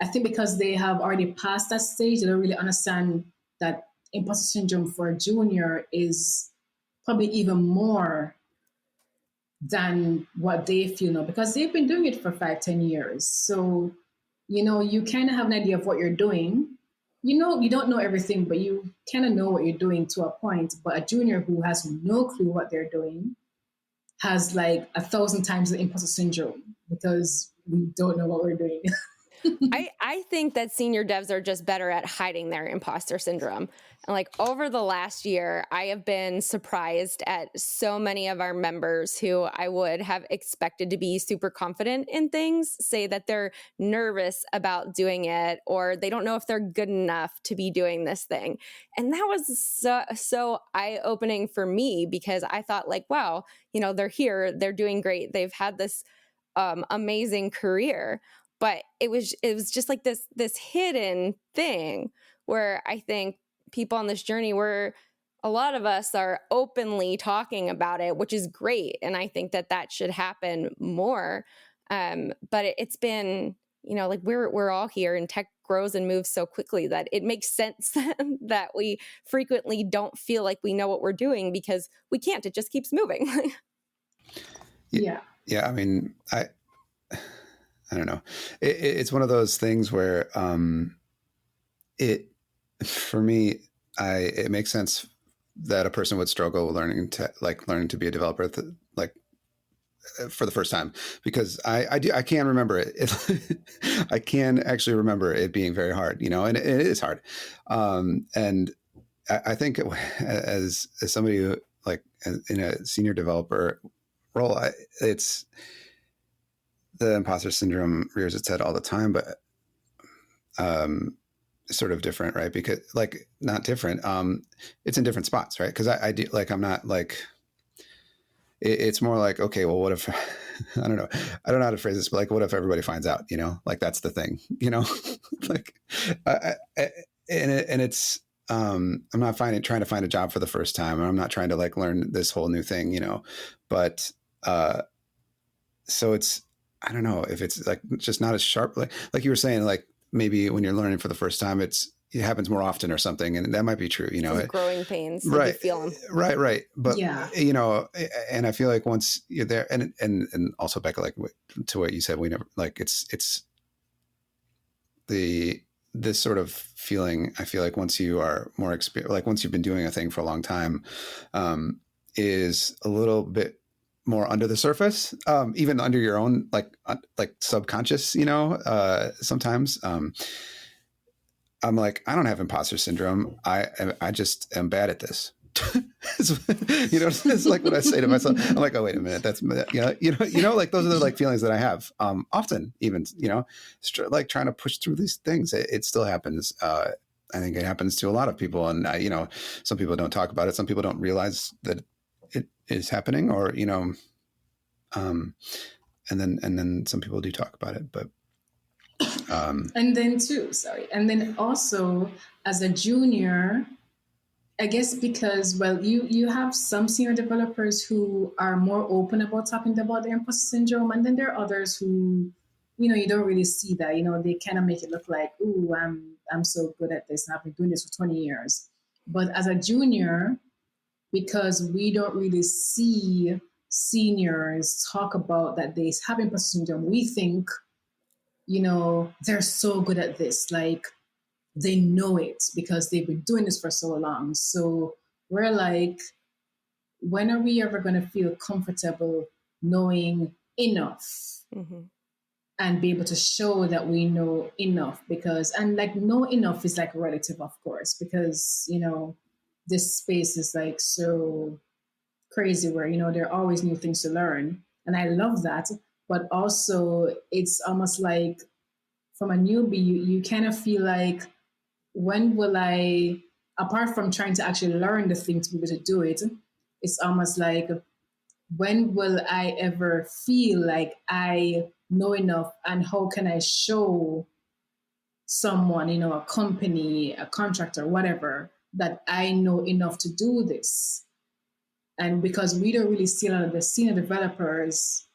I think because they have already passed that stage, they don't really understand that imposter syndrome for a junior is probably even more than what they feel now because they've been doing it for 5, 10 years. So, you know, you kind of have an idea of what you're doing. You know, you don't know everything, but you kind of know what you're doing to a point. But a junior who has no clue what they're doing has like 1,000 times the imposter syndrome because we don't know what we're doing. I think that senior devs are just better at hiding their imposter syndrome. And like over the last year, I have been surprised at so many of our members who I would have expected to be super confident in things say that they're nervous about doing it or they don't know if they're good enough to be doing this thing. And that was so eye-opening for me because I thought like, wow, you know, they're here, they're doing great. They've had this amazing career. But it was just like this hidden thing where I think people on this journey were, a lot of us are openly talking about it, which is great. And I think that should happen more. But it's been, you know, like we're all here and tech grows and moves so quickly that it makes sense that we frequently don't feel like we know what we're doing because we can't. It just keeps moving. Yeah. Yeah. I mean, I don't know. It's one of those things where for me, it makes sense that a person would struggle learning to be a developer, for the first time, because I can remember it. I can actually remember it being very hard, you know, and it is hard. And I think as somebody who like in a senior developer role, it's the imposter syndrome rears its head all the time, but sort of different, right? Because like not different. It's in different spots, right? Because I do like I'm not like it's more like, okay, well, what if I don't know how to phrase this, but like, what if everybody finds out? You know, like that's the thing. You know, like and it's I'm not trying to find a job for the first time, and I'm not trying to like learn this whole new thing, you know, but so it's. I don't know if it's like just not as sharp, like you were saying, like maybe when you're learning for the first time, it's it happens more often or something. And that might be true, you know, Those growing pains. right. You feel them. Right. But, Yeah. you know, and I feel like once you're there and also Becca, like to what you said, we never like, it's this sort of feeling. I feel like once you are more experienced, like once you've been doing a thing for a long time, is a little bit more under the surface, even under your own, like subconscious, you know, sometimes, I'm like, I don't have imposter syndrome. I just am bad at this. You know, it's like what I say to myself. I'm like, oh, wait a minute. That's, you know, like those are the like feelings that I have, often even, you know, like trying to push through these things. It still happens. I think it happens to a lot of people. And you know, some people don't talk about it. Some people don't realize that it is happening, or, you know, and then some people do talk about it, but, and then also as a junior, I guess because, well, you have some senior developers who are more open about talking about their imposter syndrome, and then there are others who, you know, you don't really see that. You know, they kind of make it look like, ooh, I'm so good at this, and I've been doing this for 20 years. But as a junior, because we don't really see seniors talk about that they have imposter syndrome, we think, you know, they're so good at this, like they know it because they've been doing this for so long. So we're like, when are we ever going to feel comfortable knowing enough and be able to show that we know enough? Because, and like, know enough is like relative, of course, because, you know, this space is like so crazy where, you know, there are always new things to learn. And I love that. But also, it's almost like from a newbie, you kind of feel like, when will I, apart from trying to actually learn the thing to be able to do it, it's almost like, when will I ever feel like I know enough, and how can I show someone, you know, a company, a contractor, whatever, that I know enough to do this? And because we don't really see a lot of the senior developers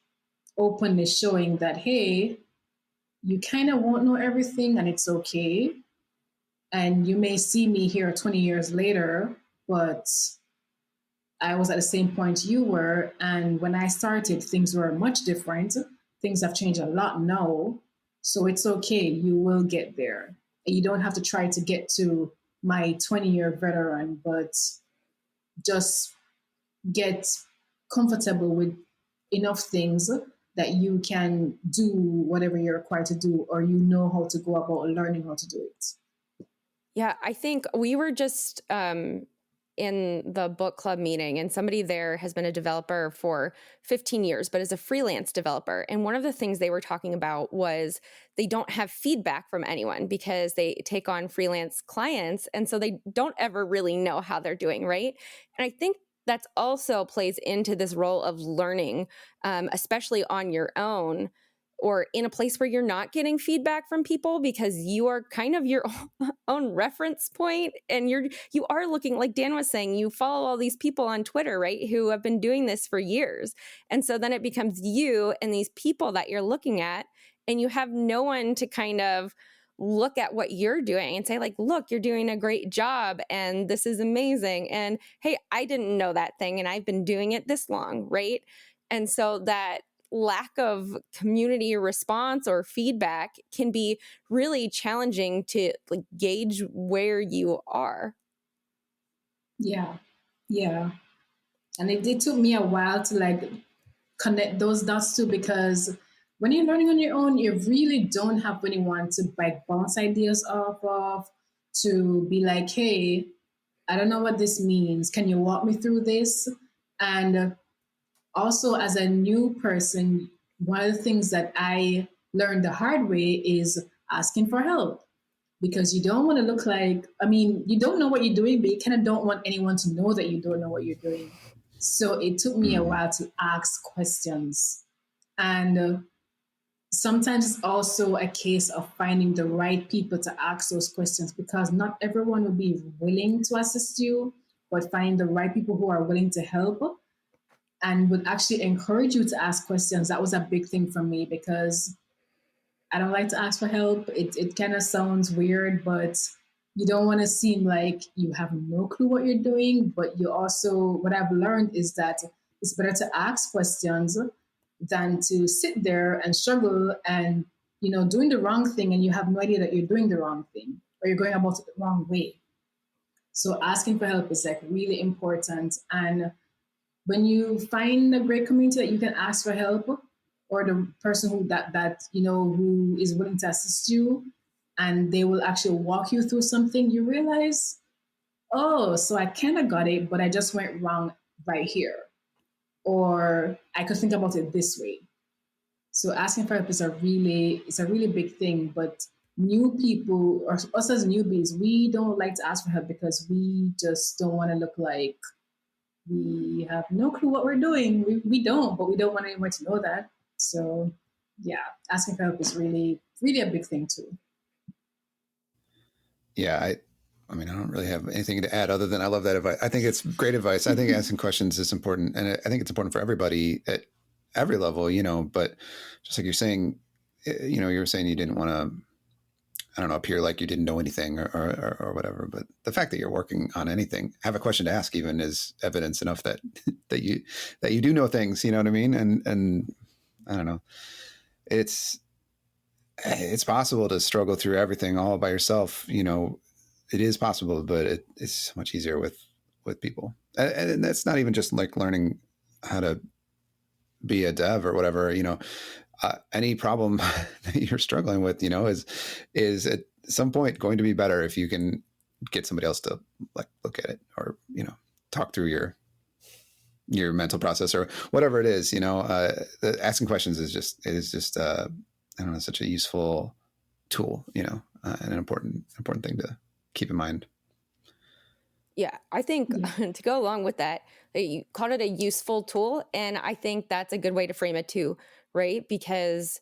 openly showing that, hey, you kind of won't know everything and it's okay. And you may see me here 20 years later, but I was at the same point you were. And when I started, things were much different. Things have changed a lot now. So it's okay. You will get there. And you don't have to try to get to my 20-year veteran, but just get comfortable with enough things that you can do whatever you're required to do, or you know how to go about learning how to do it. Yeah, I think we were just in the book club meeting, and somebody there has been a developer for 15 years, but is a freelance developer. And one of the things they were talking about was they don't have feedback from anyone because they take on freelance clients. And so they don't ever really know how they're doing, right? And I think that's also plays into this role of learning, especially on your own, or in a place where you're not getting feedback from people, because you are kind of your own reference point. And you are looking, like Dan was saying, you follow all these people on Twitter, right, who have been doing this for years. And so then it becomes you and these people that you're looking at, and you have no one to kind of look at what you're doing and say, like, look, you're doing a great job and this is amazing. And hey, I didn't know that thing and I've been doing it this long, right? And so that lack of community response or feedback can be really challenging to like gauge where you are. Yeah. And it took me a while to like connect those dots too, because when you're learning on your own, you really don't have anyone to like bounce ideas off of, to be like, hey, I don't know what this means. Can you walk me through this? And also, as a new person, one of the things that I learned the hard way is asking for help, because you don't want to look like, I mean, you don't know what you're doing, but you kind of don't want anyone to know that you don't know what you're doing. So it took me a while to ask questions. And sometimes it's also a case of finding the right people to ask those questions, because not everyone will be willing to assist you, but find the right people who are willing to help and would actually encourage you to ask questions. That was a big thing for me, because I don't like to ask for help. It kind of sounds weird, but you don't want to seem like you have no clue what you're doing, but you also, what I've learned is that it's better to ask questions than to sit there and struggle and, doing the wrong thing and you have no idea that you're doing the wrong thing or you're going about it the wrong way. So asking for help is like really important. And when you find a great community that you can ask for help, or the person who is willing to assist you, and they will actually walk you through something, you realize, oh, so I kind of got it, but I just went wrong right here, or I could think about it this way. So asking for help is a really big thing. But new people, or us as newbies, we don't like to ask for help because we just don't want to look like we have no clue what we're doing. We don't, but we don't want anyone to know that. So yeah, asking for help is really, really a big thing too. Yeah, I mean, I don't really have anything to add other than I love that advice. I think it's great advice. I think asking questions is important, and I think it's important for everybody at every level, but just like you're saying, you were saying you didn't want to, I don't know, appear like you didn't know anything or whatever. But the fact that you're working on anything, have a question to ask even, is evidence enough that you do know things, you know what I mean? And I don't know, it's possible to struggle through everything all by yourself. It is possible, but it's much easier with people. And that's not even just like learning how to be a dev or whatever, any problem that you're struggling with, is at some point going to be better if you can get somebody else to like look at it, or, talk through your mental process or whatever it is. Asking questions is just I don't know, such a useful tool, and an important thing to keep in mind. Yeah, I think to go along with that, you called it a useful tool. And I think that's a good way to frame it too, right? Because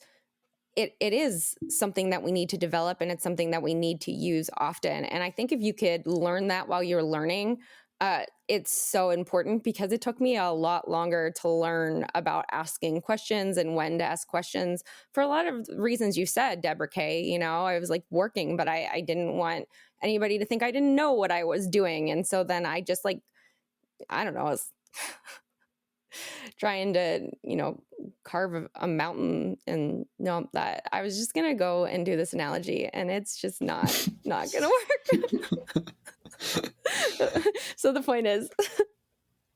it is something that we need to develop, and it's something that we need to use often. And I think if you could learn that while you're learning, it's so important, because it took me a lot longer to learn about asking questions and when to ask questions for a lot of reasons you said, Debra-Kaye. I was like working, but I didn't want anybody to think I didn't know what I was doing. And so then I just I don't know, I was trying to, carve a mountain, and no, that I was just going to go and do this analogy, and it's just not going to work. So the point is,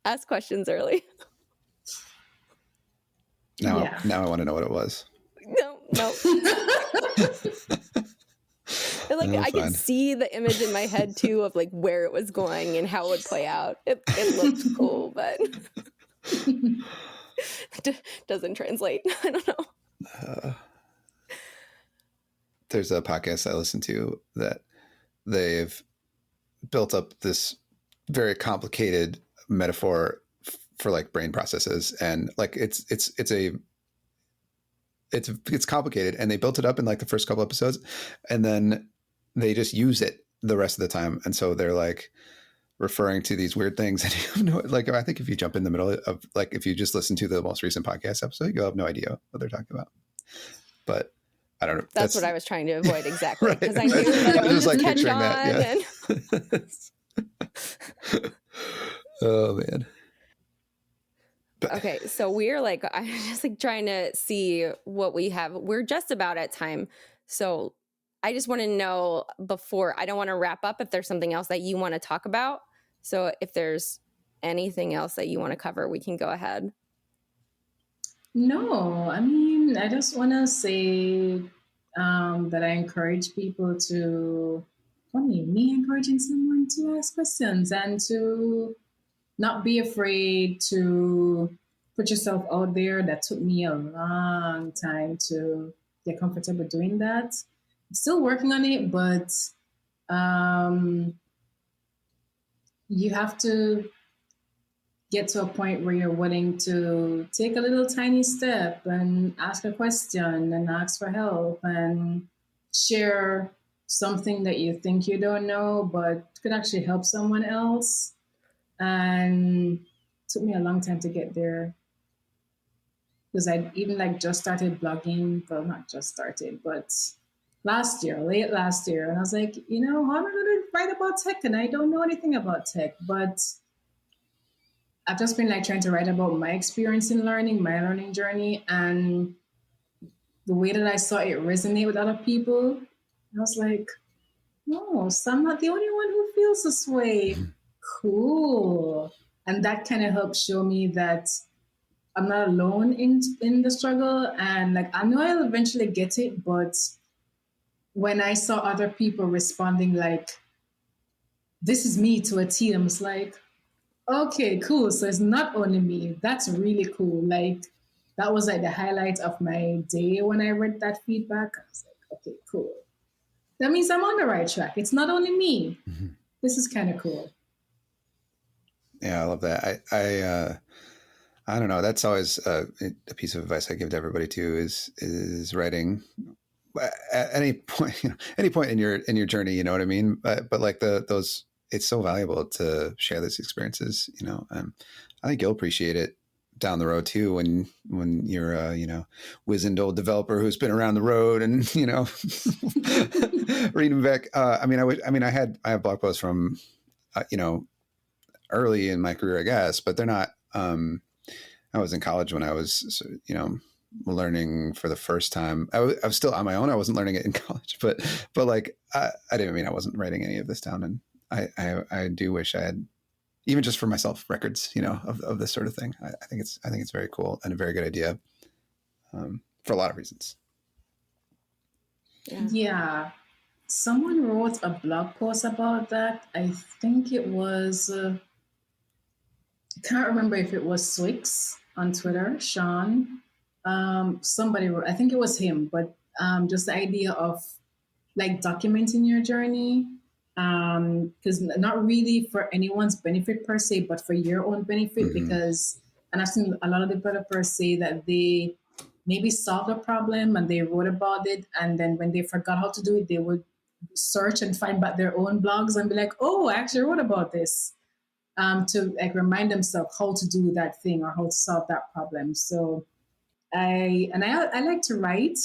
ask questions early. Now I want to know what it was. No. I could see the image in my head too of like where it was going and how it would play out. It looked cool, but doesn't translate. I don't know. There's a podcast I listen to that they've built up this very complicated metaphor for like brain processes, and like it's complicated, and they built it up in like the first couple episodes, and then they just use it the rest of the time. And so they're like referring to these weird things, and like I think if you jump in the middle of, like, if you just listen to the most recent podcast episode, you'll have no idea what they're talking about. But I don't know. That's what I was trying to avoid, exactly, because right. I knew that it was just catch on. That, yeah. Oh man. But, okay, so we're like, I'm just like trying to see what we have. We're just about at time, so I just want to know before, I don't want to wrap up, if there's something else that you want to talk about. So if there's anything else that you want to cover, we can go ahead. No, I mean, I just want to say that I encourage people to, me encouraging someone to ask questions and to not be afraid to put yourself out there. That took me a long time to get comfortable doing that. I'm still working on it, but you have to get to a point where you're willing to take a little tiny step and ask a question and ask for help and share something that you think you don't know, but could actually help someone else. And it took me a long time to get there, because I even just started blogging. Well, not just started, but late last year. And I was like, how am I going to write about tech and I don't know anything about tech, but I've just been like trying to write about my experience in learning, my learning journey, and the way that I saw it resonate with other people. I was like, no, so I'm not the only one who feels this way. Cool. And that kind of helped show me that I'm not alone in the struggle. And like, I know I'll eventually get it, but when I saw other people responding like, this is me to a T, I was like, okay, cool. So it's not only me. That's really cool. Like, that was like the highlight of my day when I read that feedback. I was like, okay, cool. That means I'm on the right track. It's not only me. Mm-hmm. This is kind of cool. Yeah, I love that. I don't know. That's always a piece of advice I give to everybody too. Is writing at any point, any point in your journey. You know what I mean? But like those, it's so valuable to share those experiences. I think you'll appreciate it down the road too when you're a wizened old developer who's been around the road and reading back. I have blog posts from early in my career, I guess, but they're not. I was in college when I was learning for the first time. I was still on my own. I wasn't learning it in college, but like I wasn't writing any of this down, and I do wish I had, even just for myself, records, of this sort of thing. I think it's very cool and a very good idea for a lot of reasons. Yeah. Someone wrote a blog post about that. I think it was, I can't remember if it was Swix on Twitter, Sean. Somebody wrote, I think it was him, but just the idea of like documenting your journey. Because not really for anyone's benefit per se, but for your own benefit. Mm-hmm. Because, and I've seen a lot of developers say that they maybe solved a problem and they wrote about it, and then when they forgot how to do it, they would search and find back their own blogs and be like, oh, I actually wrote about this, to like remind themselves how to do that thing or how to solve that problem. So I like to write.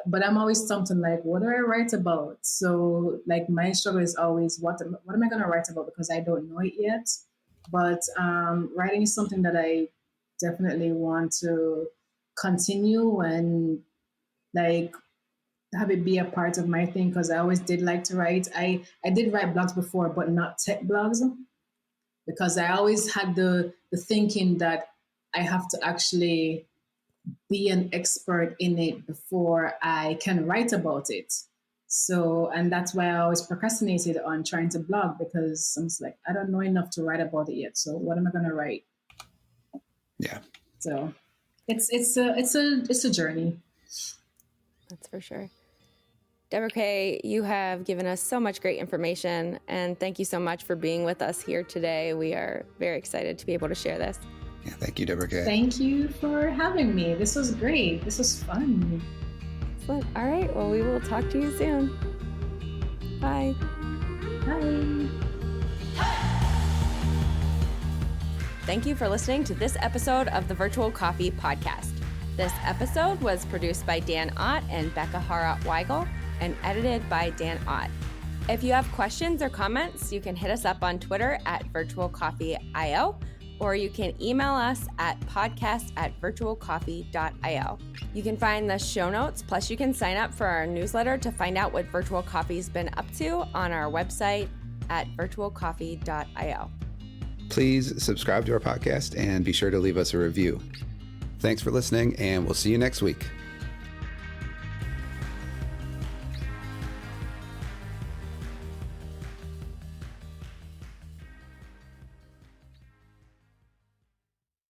But I'm always something like, what do I write about? So like my struggle is always, what am I going to write about? Because I don't know it yet. But writing is something that I definitely want to continue and like have it be a part of my thing, because I always did like to write. I did write blogs before, but not tech blogs, because I always had the thinking that I have to actually be an expert in it before I can write about it. So, and that's why I always procrastinated on trying to blog, because I'm just like, I don't know enough to write about it yet. So what am I going to write? Yeah. So it's a journey. That's for sure. Debra-Kaye, you have given us so much great information, and thank you so much for being with us here today. We are very excited to be able to share this. Yeah, thank you, Debra-Kaye. Thank you for having me. This was great. This was fun. Excellent. All right. Well, we will talk to you soon. Bye. Bye. Thank you for listening to this episode of the Virtual Coffee Podcast. This episode was produced by Dan Ott and Becca Harrott-Weigel and edited by Dan Ott. If you have questions or comments, you can hit us up on Twitter at virtualcoffee.io, or you can email us at podcast@virtualcoffee.io. You can find the show notes, plus you can sign up for our newsletter to find out what Virtual Coffee's been up to on our website at virtualcoffee.io. Please subscribe to our podcast and be sure to leave us a review. Thanks for listening, and we'll see you next week.